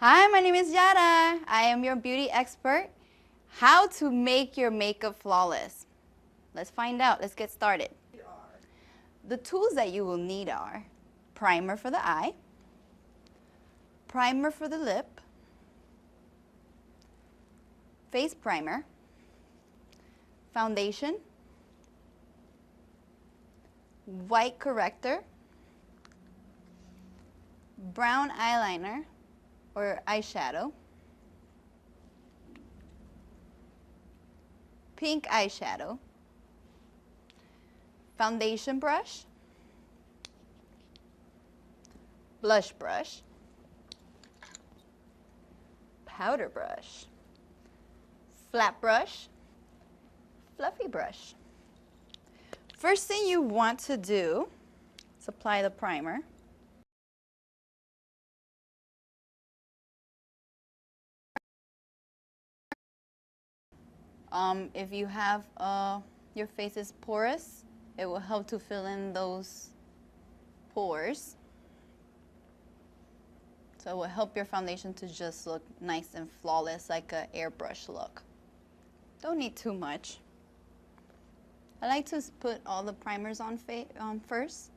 Hi, my name is Yara. I am your beauty expert. How to make your makeup flawless. Let's find out. Let's get started. The tools that you will need are primer for the eye, primer for the lip, face primer, foundation, white corrector, brown eyeliner or eyeshadow, pink eyeshadow, foundation brush, blush brush, powder brush, flat brush, fluffy brush. First thing you want to do is apply the primer. If you have your face is porous, it will help to fill in those pores. So it will help your foundation to just look nice and flawless, like an airbrush look. Don't need too much. I like to put all the primers on first.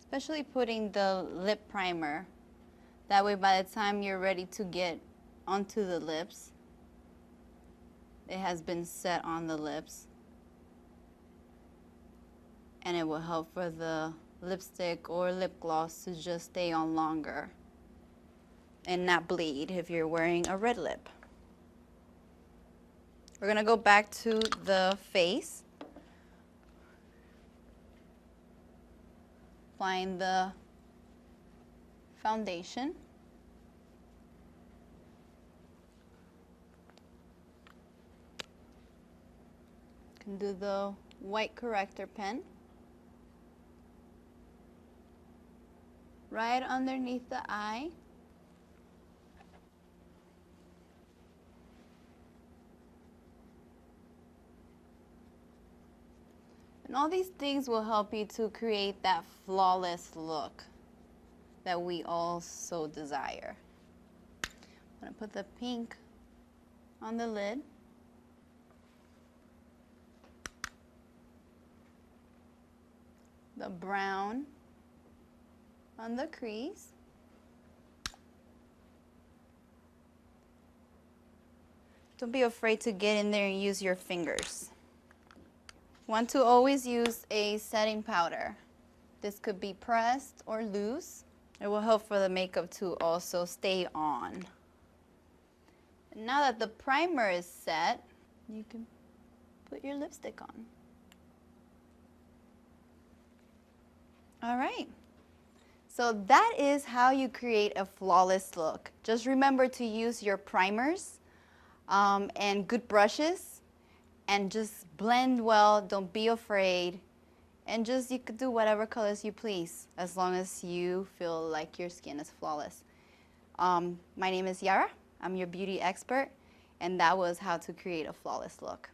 Especially putting the lip primer. That way by the time you're ready to get onto the lips, it has been set on the lips. And it will help for the lipstick or lip gloss to just stay on longer and not bleed if you're wearing a red lip. We're gonna go back to the face. Applying the foundation. You can do the white corrector pen. Right underneath the eye. And all these things will help you to create that flawless look that we all so desire. I'm going to put the pink on the lid. The brown on the crease. Don't be afraid to get in there and use your fingers. Want to always use a setting powder. This could be pressed or loose. It will help for the makeup to also stay on. And now that the primer is set, you can put your lipstick on. All right. So that is how you create a flawless look. Just remember to use your primers and good brushes and just blend well. Don't be afraid. And just you could do whatever colors you please as long as you feel like your skin is flawless. My name is Yara. I'm your beauty expert, and that was how to create a flawless look.